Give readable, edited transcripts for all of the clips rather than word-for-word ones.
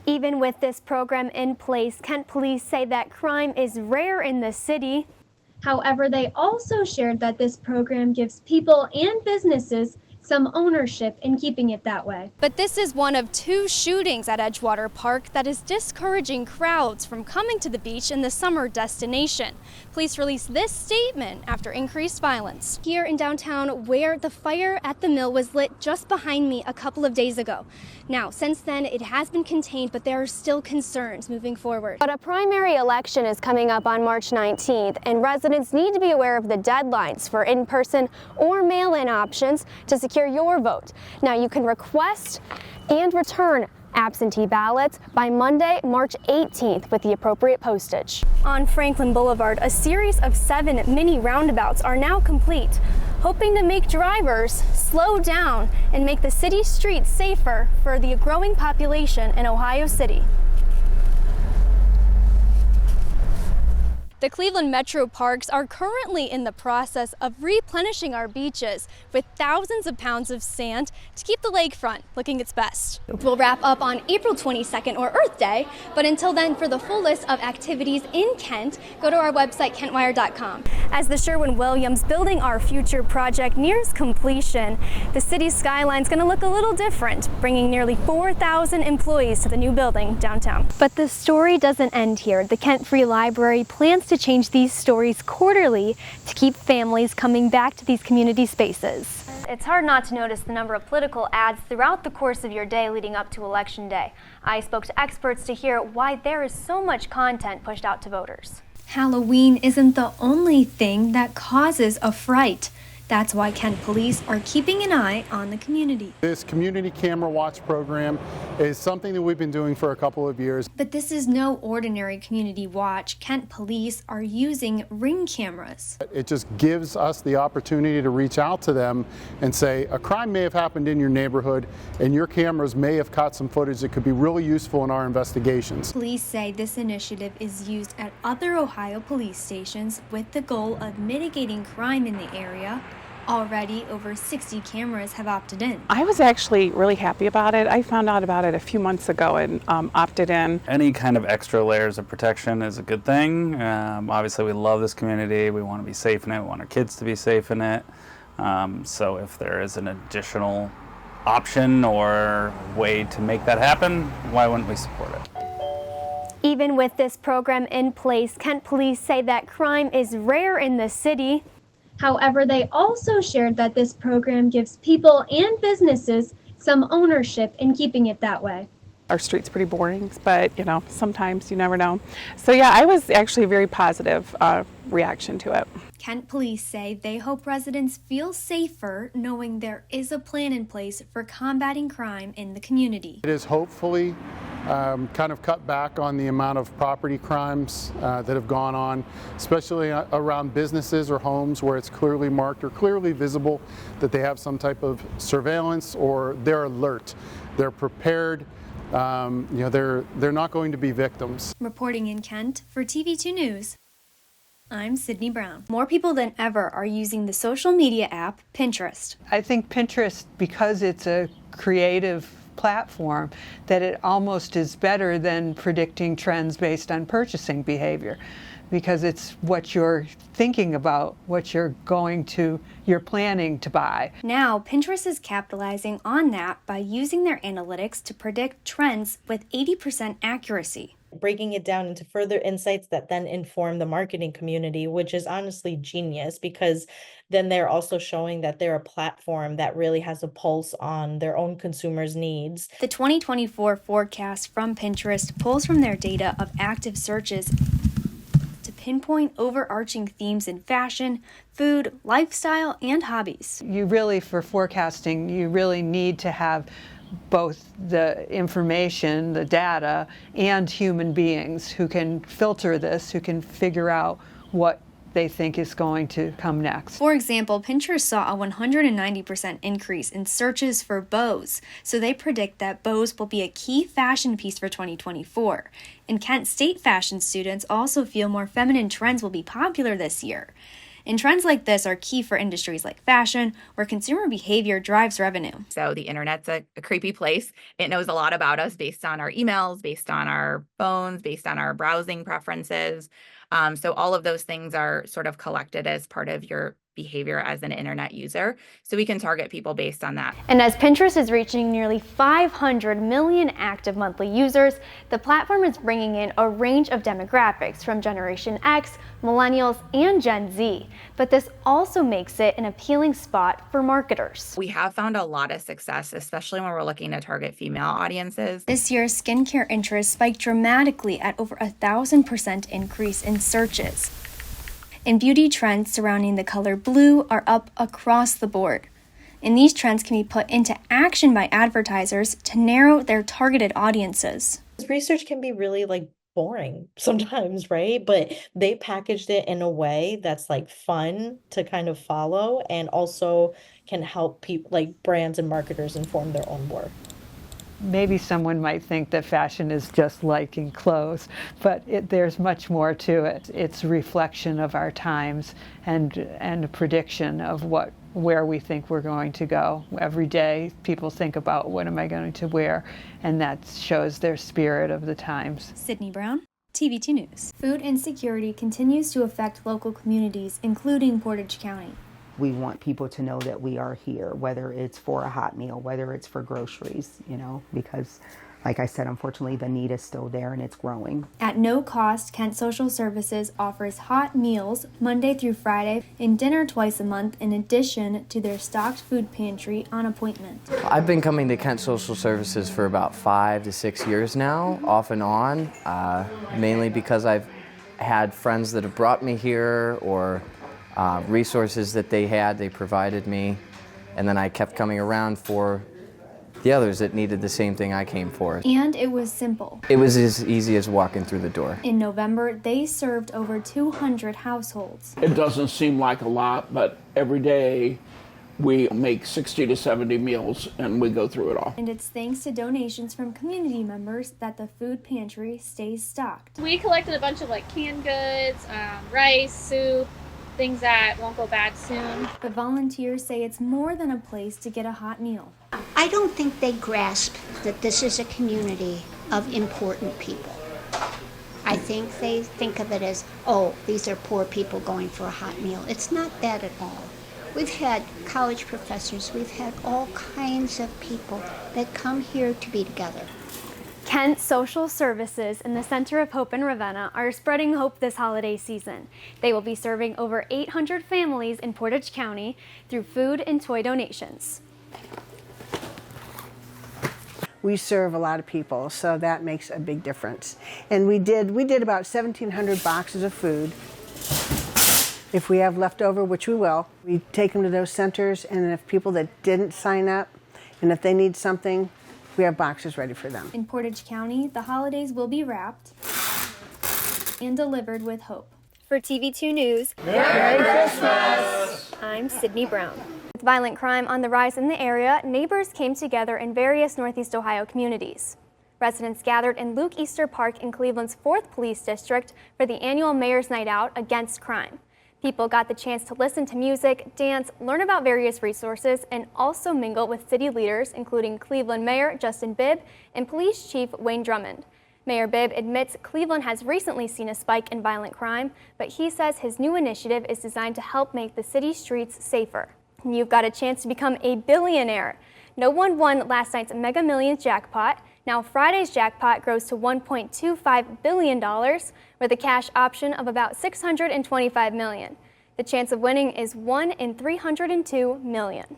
Even with this program in place, Kent police say that crime is rare in the city. However, they also shared that this program gives people and businesses some ownership in keeping it that way. But this is one of 2 shootings at Edgewater Park that is discouraging crowds from coming to the beach in the summer destination. Police released this statement after increased violence. Here in downtown, where the fire at the mill was lit just behind me a couple of days ago. Now, since then, it has been contained, but there are still concerns moving forward. But a primary election is coming up on March 19th, and residents need to be aware of the deadlines for in-person or mail-in options to secure your vote. Now, you can request and return absentee ballots by Monday, March 18th with the appropriate postage. On Franklin Boulevard, a series of 7 mini roundabouts are now complete, hoping to make drivers slow down and make the city streets safer for the growing population in Ohio City. The Cleveland Metro Parks are currently in the process of replenishing our beaches with thousands of pounds of sand to keep the lakefront looking its best. We'll wrap up on April 22nd, or Earth Day, but until then, for the full list of activities in Kent, go to our website, kentwire.com. As the Sherwin-Williams Building Our Future project nears completion, the city's skyline is going to look a little different, bringing nearly 4,000 employees to the new building downtown. But the story doesn't end here. The Kent Free Library plans to change these stories quarterly to keep families coming back to these community spaces. It's hard not to notice the number of political ads throughout the course of your day leading up to Election Day. I spoke to experts to hear why there is so much content pushed out to voters. Halloween isn't the only thing that causes a fright. That's why Kent police are keeping an eye on the community. This community camera watch program is something that we've been doing for a couple of years. But this is no ordinary community watch. Kent police are using Ring cameras. It just gives us the opportunity to reach out to them and say, a crime may have happened in your neighborhood and your cameras may have caught some footage that could be really useful in our investigations. Police say this initiative is used at other Ohio police stations with the goal of mitigating crime in the area. Already, over 60 cameras have opted in. I was actually really happy about it. I found out about it a few months ago and opted in. Any kind of extra layers of protection is a good thing. Obviously, we love this community. We want to be safe in it. We want our kids to be safe in it. So if there is an additional option or way to make that happen, why wouldn't we support it? Even with this program in place, Kent police say that crime is rare in the city. However, they also shared that this program gives people and businesses some ownership in keeping it that way. Our street's pretty boring, but sometimes you never know. So yeah, I was actually a very positive reaction to it. Kent police say they hope residents feel safer knowing there is a plan in place for combating crime in the community. It is hopefully kind of cut back on the amount of property crimes that have gone on, especially around businesses or homes where it's clearly marked or clearly visible that they have some type of surveillance or they're alert, they're prepared. They're not going to be victims. Reporting in Kent for TV2 News, I'm Sydney Brown. More people than ever are using the social media app Pinterest. I think Pinterest, because it's a creative platform, that it almost is better than predicting trends based on purchasing behavior, because it's what you're thinking about, what you're planning to buy. Now, Pinterest is capitalizing on that by using their analytics to predict trends with 80% accuracy. Breaking it down into further insights that then inform the marketing community, which is honestly genius, because then they're also showing that they're a platform that really has a pulse on their own consumers' needs. The 2024 forecast from Pinterest pulls from their data of active searches to pinpoint overarching themes in fashion, food, lifestyle, and hobbies. For forecasting, you really need to have both the information, the data, and human beings who can filter this, who can figure out what they think is going to come next. For example, Pinterest saw a 190% increase in searches for bows, so they predict that bows will be a key fashion piece for 2024. And Kent State fashion students also feel more feminine trends will be popular this year. And trends like this are key for industries like fashion, where consumer behavior drives revenue. So the internet's a creepy place. It knows a lot about us based on our emails, based on our phones, based on our browsing preferences. So all of those things are sort of collected as part of your behavior as an internet user. So we can target people based on that. And as Pinterest is reaching nearly 500 million active monthly users, the platform is bringing in a range of demographics from Generation X, Millennials, and Gen Z. But this also makes it an appealing spot for marketers. We have found a lot of success, especially when we're looking to target female audiences. This year, skincare interest spiked dramatically at over 1,000% increase in searches. And beauty trends surrounding the color blue are up across the board. And these trends can be put into action by advertisers to narrow their targeted audiences. Research can be really boring sometimes, right? But they packaged it in a way that's fun to kind of follow and also can help people brands and marketers inform their own work. Maybe someone might think that fashion is just liking clothes, but there's much more to it. It's a reflection of our times and a prediction of where we think we're going to go. Every day people think about what am I going to wear, and that shows their spirit of the times. Sydney Brown, TV2 News. Food insecurity continues to affect local communities, including Portage County. We want people to know that we are here, whether it's for a hot meal, whether it's for groceries, because like I said, unfortunately, the need is still there and it's growing. At no cost, Kent Social Services offers hot meals Monday through Friday and dinner twice a month in addition to their stocked food pantry on appointment. I've been coming to Kent Social Services for about 5 to 6 years now, off and on, mainly because I've had friends that have brought me here or resources that they provided me, and then I kept coming around for the others that needed the same thing I came for. And it was simple. It was as easy as walking through the door. In November, they served over 200 households. It doesn't seem like a lot, but every day we make 60 to 70 meals and we go through it all. And it's thanks to donations from community members that the food pantry stays stocked. We collected a bunch of canned goods, rice, soup, things that won't go bad soon. But volunteers say it's more than a place to get a hot meal. I don't think they grasp that this is a community of important people. I think they think of it as, oh, these are poor people going for a hot meal. It's not that at all. We've had college professors, we've had all kinds of people that come here to be together. Kent Social Services and the Center of Hope in Ravenna are spreading hope this holiday season. They will be serving over 800 families in Portage County through food and toy donations. We serve a lot of people, so that makes a big difference. And we did about 1,700 boxes of food. If we have leftover, which we will, we take them to those centers, and if people that didn't sign up, and if they need something, we have boxes ready for them. In Portage County, the holidays will be wrapped and delivered with hope. For TV2 News, Merry Christmas! I'm Sydney Brown. With violent crime on the rise in the area, neighbors came together in various Northeast Ohio communities. Residents gathered in Luke Easter Park in Cleveland's 4th Police District for the annual Mayor's Night Out Against Crime. People got the chance to listen to music, dance, learn about various resources, and also mingle with city leaders, including Cleveland Mayor Justin Bibb and Police Chief Wayne Drummond. Mayor Bibb admits Cleveland has recently seen a spike in violent crime, but he says his new initiative is designed to help make the city's streets safer. You've got a chance to become a billionaire. No one won last night's Mega Millions jackpot. Now Friday's jackpot grows to $1.25 billion with a cash option of about $625 million. The chance of winning is 1 in 302 million.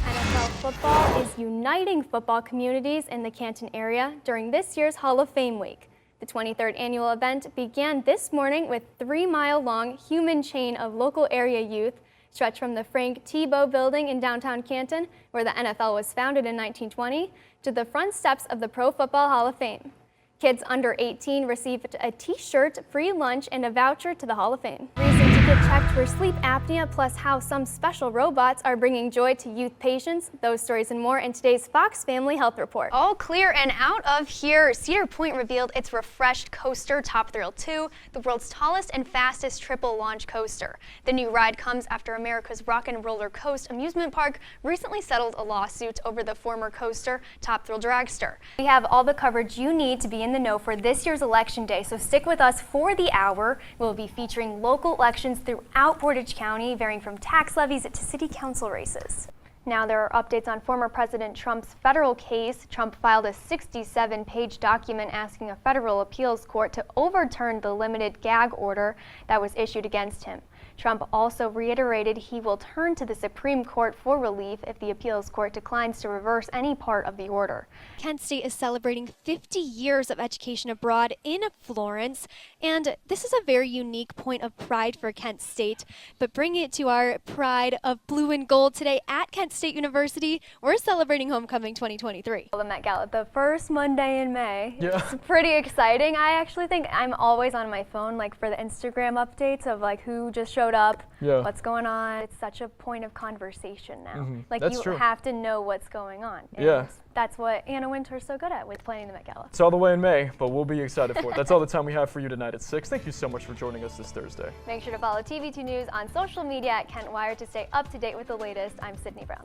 NFL football is uniting football communities in the Canton area during this year's Hall of Fame week. The 23rd annual event began this morning with a 3-mile-long human chain of local area youth stretched from the Frank Tebow Building in downtown Canton, where the NFL was founded in 1920, to the front steps of the Pro Football Hall of Fame. Kids under 18 received a t-shirt, free lunch, and a voucher to the Hall of Fame. Reason to Get checked for sleep apnea, plus how some special robots are bringing joy to youth patients. Those stories and more in today's Fox Family Health Report. All clear and out of here. Cedar Point revealed its refreshed coaster, Top Thrill 2, the world's tallest and fastest triple launch coaster. The new ride comes after America's Rock and Roller Coast amusement park recently settled a lawsuit over the former coaster, Top Thrill Dragster. We have all the coverage you need to be in the know for this year's Election Day, so stick with us for the hour. We'll be featuring local elections throughout Portage County, varying from tax levies to city council races. Now there are updates on former President Trump's federal case. Trump filed a 67-page document asking a federal appeals court to overturn the limited gag order that was issued against him. Trump also reiterated he will turn to the Supreme Court for relief if the appeals court declines to reverse any part of the order. Kent State is celebrating 50 years of education abroad in Florence, and this is a very unique point of pride for Kent State. But bringing it to our pride of blue and gold today at Kent State University, we're celebrating Homecoming 2023. The Met Gala, the first Monday in May. Yeah. It's pretty exciting. I actually think I'm always on my phone, like for the Instagram updates of like who just showed up, what's going on. It's such a point of conversation now. Like That's you true. have to know what's going on. And Yeah. that's what Anna Wintour's so good at with planning the Met Gala. It's all the way in May, but we'll be excited for it. That's all the time we have for you tonight at 6. Thank you so much for joining us this Thursday. Make sure to follow TV2 News on social media at Kent Wire to stay up to date with the latest. I'm Sydney Brown.